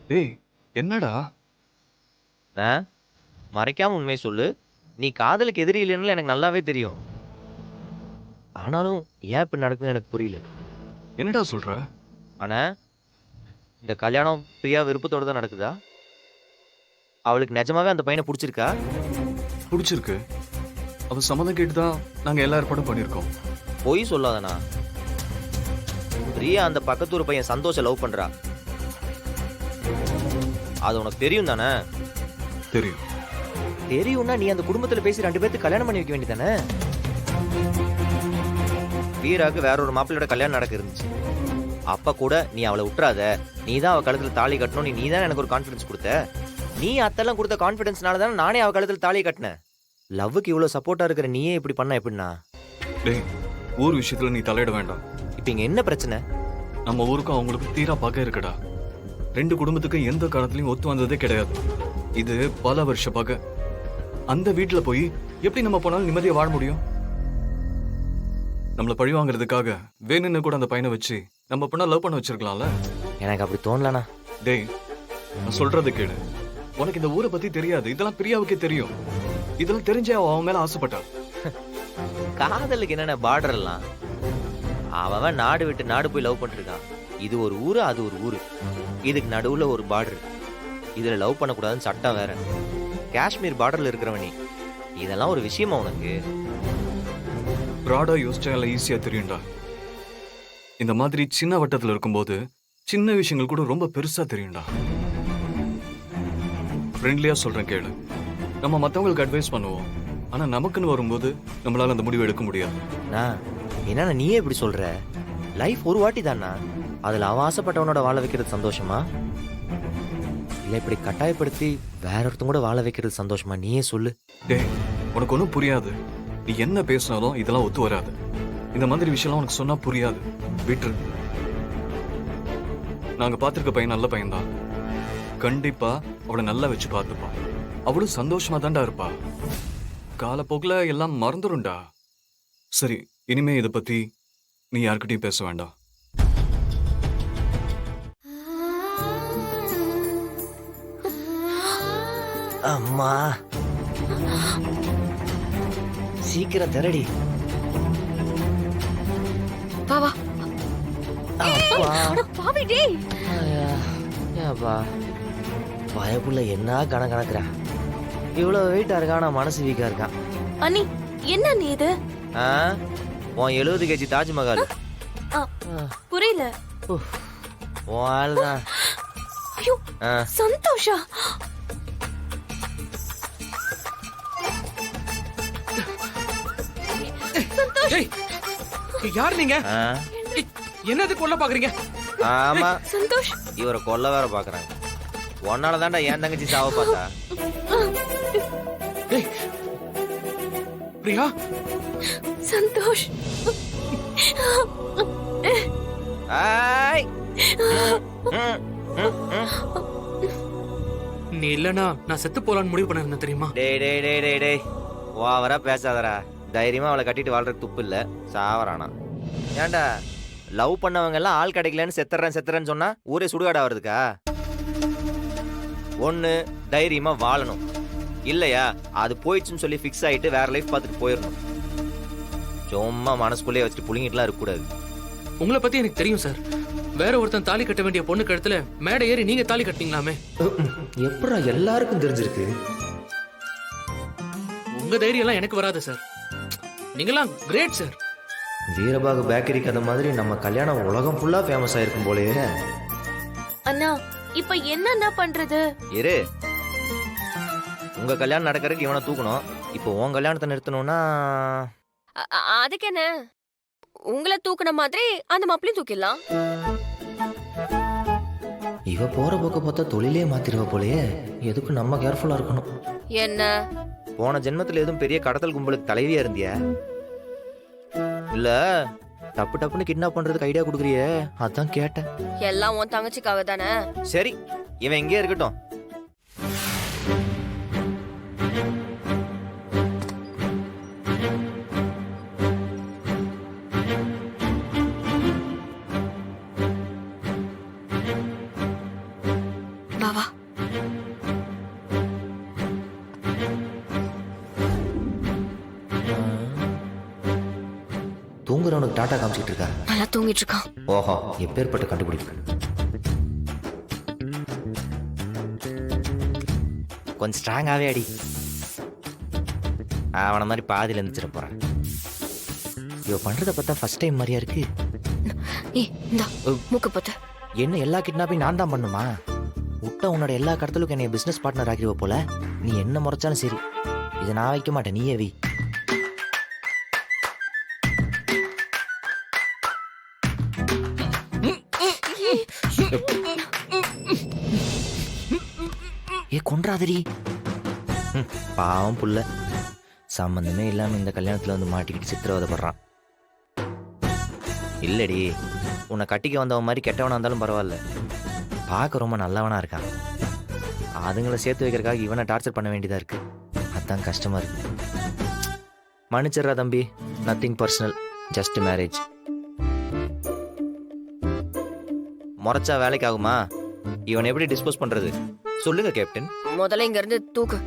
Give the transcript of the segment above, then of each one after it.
டேய், என்னடா? ஆ மறைக்காம உண்மையை சொல்லு. நீ காதலுக்கு எதிரி இல்லைன்னு எனக்கு நல்லாவே தெரியும். ஆனாலும் ஏன் இப்படி நடக்குதுன்னு எனக்கு புரியல. என்னடா சொல்ற? ஆனா இந்த கல்யாணம் பிரியா விருப்பத்தோட தான் நடக்குதா? அவளுக்கு நிஜமாவே அந்த பையனை பிடிச்சிருக்கா? புடிச்சிருக்கு. அவ சம்மதம் கேட்டு தான் நாங்க எல்லா ஏற்பாடும் பண்ணியிருக்கோம். பொய் சொல்லாதண்ணா. பிரியா அந்த பக்கத்தூர் பையன் சந்தோஷ லவ் பண்றா. அது உனக்கு தெரியும் தானே? தெரியும். தெரியும்னா நீ அந்த குடும்பத்துல பேசி 2 பேருக்கு கல்யாணம் பண்ணி வைக்க வேண்டியதானே? வீராக்கு வேற ஒரு மாப்பிள்ளையோட கல்யாணம் நடக்க இருந்துச்சு. அப்ப கூட நீ அவளை விட்டுறாத, நீ தான் அவ கழுத்துல தாலி கட்டணும், நீ தான் எனக்கு ஒரு கான்ஃபிடன்ஸ் கொடுத்த. நீ அத்தெல்லாம் கொடுத்த கான்ஃபிடன்ஸ்னால தானே நானே அவ கழுத்துல தாலி கட்டினேன். லவ்வுக்கு இவ்வளவு சப்போர்ட்டா இருக்கிற நீயே இப்படி பண்ண எப்படின்னா? டேய், ஊர் விஷயத்துல நீ தலையிட வேண்டாம். இப்ப இங்க என்ன பிரச்சனை? நம்ம ஊருக்கும் அவங்களுக்கும் தீரா பகை இருக்குடா. 2 குடும்பத்துக்கும் எந்த காலத்துலயும் ஒத்து வந்ததே கிடையாது. இது பல வருஷ பகை. அந்த வீட்டுல போய் எப்படி நம்ம போனாலும் நிம்மதியா வாழ முடியும்? நம்மள பழி வாங்குறதுக்காக வேணும்னு கூட அந்த பையனை வச்சு நம்ம பொண்ணை லவ் பண்ண வச்சிருக்கலாம்ல. எனக்கு அப்படி தோணலண்ணா. டேய், நான் சொல்றது கேளு. உனக்கு இந்த ஊரை பத்தி தெரியாது. இதெல்லாம் பிரியாவுக்கே தெரியும். இதெல்லாம் தெரிஞ்சே அவன் மேல ஆசைப்பட்டா. காதலுக்கு என்னென்ன பார்டர் எல்லாம்? அவன் நாடு விட்டு நாடு போய் லவ் பண்ணிருக்கான். இது ஒரு ஊரு, அது ஒரு ஊரு. இதுக்கு நடுவுல ஒரு பார்டர். இதுல லவ் பண்ணக்கூடாதுன்னு சட்டம் வேற. காஷ்மீர் பார்டர்ல இருக்கிறவனி இதெல்லாம் ஒரு விஷயமா உனக்கு? ப்ராடா யோசிச்சா எல்லாம் ஈஸியா தெரியும்டா. இந்த மாதிரி சின்ன வட்டத்துல இருக்கும்போது சின்ன விஷயங்கள் கூட ரொம்ப பெருசா தெரியும்டா. ஃப்ரெண்ட்லியா சொல்றேன் கேளு. நம்ம மத்தவங்களுக்கு அட்வைஸ் பண்ணுவோம். ஆனா நமக்குன்னு வரும்போது நம்மளால அந்த முடிவு எடுக்க முடியாது. என்ன நீயே இப்படி சொல்ற? லைஃப் ஒரு வாட்டி தானா? அதுல அவன் ஆசைப்பட்டவனோட வாழ வைக்கிறது சந்தோஷமா, இல்ல இப்படி கட்டாயப்படுத்தி வேற ஒருத்தங்க கூட வாழ வைக்கிறது சந்தோஷமா? நீயே சொல்லு. டேய், உனக்கு ஒன்றும் புரியாது. நீ என்ன பேசினாலும் இதெல்லாம் ஒத்து வராது. இந்த மாதிரி விஷயம்லாம் உனக்கு சொன்னா புரியாது. விட்டுரு. நாங்க பார்த்திருக்க பையன் நல்ல பையன்தான். கண்டிப்பா அவளை நல்லா வச்சு பார்த்துப்பான். அவளும் சந்தோஷமா தான்டா இருப்பா. காலப்போக்கில் எல்லாம் மறந்துடும்டா. சரி, இனிமே இதை பத்தி நீ யார்கிட்டயும் பேச வேண்டாம். அம்மா சீக்கிரம் தரடி. வா வா. அப்பா அட பாவி டேய். ஏப்பா பயப்புள்ள என்ன கணக்குறா. இவ்வளவு வெயிட்டா இருக்கான், மனசு வீக்கா இருக்கான். அண்ணி என்ன நீ இது? உன் 70 kg தாஜ்மஹால். புரியல. உன் ஆள்தான். ஐயோ சந்தோஷா. யார் நீங்க? என்னது கொல்ல பாக்குறீங்க? ஆமா சந்தோஷ், இவரை கொல்ல வேற பாக்குறாங்க. உன்னால தான்டா என் தங்கச்சி சாவ பார்த்தா. பிரியா, சந்தோஷ். நீ இல்லனா நான் செத்து போலான்னு முடிவு பண்ண தெரியுமா? டேய் டேய் டேய் டேய் டேய் ஓவரா பேசாதடா. தைரியமா அவளை கட்டிட்டு வாழ்றதுக்கு துப்பு இல்ல. சாவறானா? ஏன்டா லவ் பண்ணவங்க எல்லாம் ஆள் கிடைக்கலன்னு செத்துறேன்னு சொன்னா ஊரே சுடுகாடா வருதுக்கா? ஒண்ணு தைரியமா வாழணும், இல்லையா அது போயிடுச்சுன்னு சொல்லி ஃபிக்ஸ் ஆயிட்டு வேற லைஃப் பார்த்துட்டு போயிடணும். சும்மா மனசுக்குள்ளே வச்சுட்டு புளிங்கிட்டுலாம் இருக்கக்கூடாது. உங்களை பத்தி எனக்கு தெரியும் சார். வேற ஒருத்தன் தாலி கட்ட வேண்டிய பொண்ணு கழுத்துல மேடை ஏறி நீங்க தாலி கட்டிங்களாமே. எப்படா எல்லாருக்கும் தெரிஞ்சிருக்கு? உங்க தைரியம் எல்லாம் எனக்கு வராது சார். நீங்களாம் கிரேட் சார். வீரபாகு பேக்கரி கதை மாதிரி நம்ம கல்யாணம் உலகம் ஃபுல்லா ஃபேமஸ் ஆயிருக்கும் போலயே. அண்ணா இப்ப என்ன பண்றது? இரு, உங்க கல்யாணம் நடக்கிறதுக்கு இவனை தூக்கணும். இப்போ உன் கல்யாணத்தை நிறுத்தணும்னா அதுக்கு என்ன, உங்களை தூக்குன மாதிரி அந்த மாப்பிளையும் தூக்கிடலாம். இவ போற போக்க பார்த்தா தொழிலே மாத்திருவ போலயே. எதுக்கும் நம்ம கேர்ஃபுல்லா இருக்கணும். என்ன போன ஜென்மத்துல எதுவும் பெரிய கடத்தல் கும்பலுக்கு தலைவியா இருந்தியா? இல்ல டப்பு டப்புன்னு கிட்னாப் பண்றதுக்கு ஐடியா கொடுக்குறியே, அதான் கேட்டேன். எல்லாம் உன் தங்கச்சிக்காக தானே. சரி, இவன் எங்கே இருக்கட்டும். தூங்குறவனுக்கு டாட்டா காமிச்சிட்டு இருக்கா. நல்லா தூங்கிட்டு இருக்கான். ஓஹோ, எப்பேற்பட்ட கண்டுபிடிப்பு. கொஞ்சம் ஸ்ட்ராங்காகவே அடி. அவனை மாதிரி பாதியில் இருந்துச்சிட போகிறேன். இவ பண்ணுறத பார்த்தா ஃபர்ஸ்ட் டைம் மாதிரியா இருக்கு. ஏய் இந்தா மூக்கு பத்த. என்ன எல்லா கிட்னாப்பையும் நான் தான் பண்ணுமா? விட்ட உன்னோட எல்லா கடத்தலுக்கும் என்னை பிஸ்னஸ் பார்ட்னர் ஆகிடுவ போல. நீ என்ன முறைச்சாலும் சரி, இதை நான் வைக்க மாட்டேன், நீயே வை. ஏ கொன்றாதடி. பாவம் புள்ள, சம்பந்தமே இல்லாம இந்த கல்யாணத்துல வந்து மாட்டிக்கிட்டு சித்திரவதைப்படுறான். இல்லடி, உன்னை கட்டிக்க வந்தவன் மாதிரி கெட்டவனா இருந்தாலும் பரவாயில்ல, பார்க்க ரொம்ப நல்லவனா இருக்கான். அதுங்களை சேர்த்து வைக்கிறதுக்காக இவனை டார்ச்சர் பண்ண வேண்டியதா இருக்கு. அதான் கஷ்டமா இருக்கு. மன்னிச்சிடுறா தம்பி, நத்திங் பர்சனல், ஜஸ்ட் மேரேஜ். முறைச்சா வேலைக்கு ஆகுமா? இவனை எப்படி டிஸ்போஸ் பண்றது சொல்லுங்க கேப்டன். முதல்ல இங்க இருந்து தூக்கு.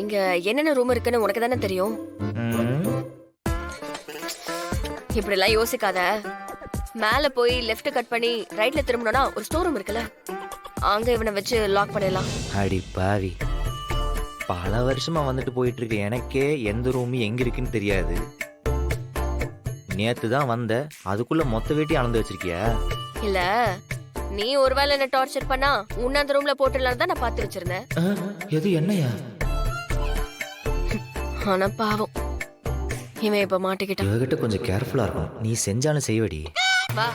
இங்க என்னென்ன ரூம் இருக்குன்னு உனக்கு தானே தெரியும். இப்படி எல்லாம் யோசிக்காத. மேல போய் லெஃப்ட் கட் பண்ணி ரைட்ல திரும்பணும்னா ஒரு ஸ்டோர் ரூம் இருக்குல்ல, அங்க இவனை வச்சு லாக் பண்ணிடலாம். அடி பாவி, பல வருஷமா வந்துட்டு போயிட்டு இருக்கு, எனக்கே எந்த ரூம் எங்க இருக்குன்னு தெரியாது. நேத்து தான் வந்த, அதுக்குள்ள மொத்த வீட்டி அளந்து வச்சிருக்கியா? இல்ல, நீ ஒருவேளை என்ன டார்ச்சர் பண்ணா உன்ன அந்த ரூம்ல போட்டுடலாம் தான் நான் பாத்து வச்சிருந்தேன். எது என்னையா? ஆனா பாவம், இவன் இப்ப மாட்டிக்கிட்டான். இவகிட்ட கொஞ்சம் கேர்ஃபுல்லா இருக்கும். நீ செஞ்சாலும் செய்வடி. வா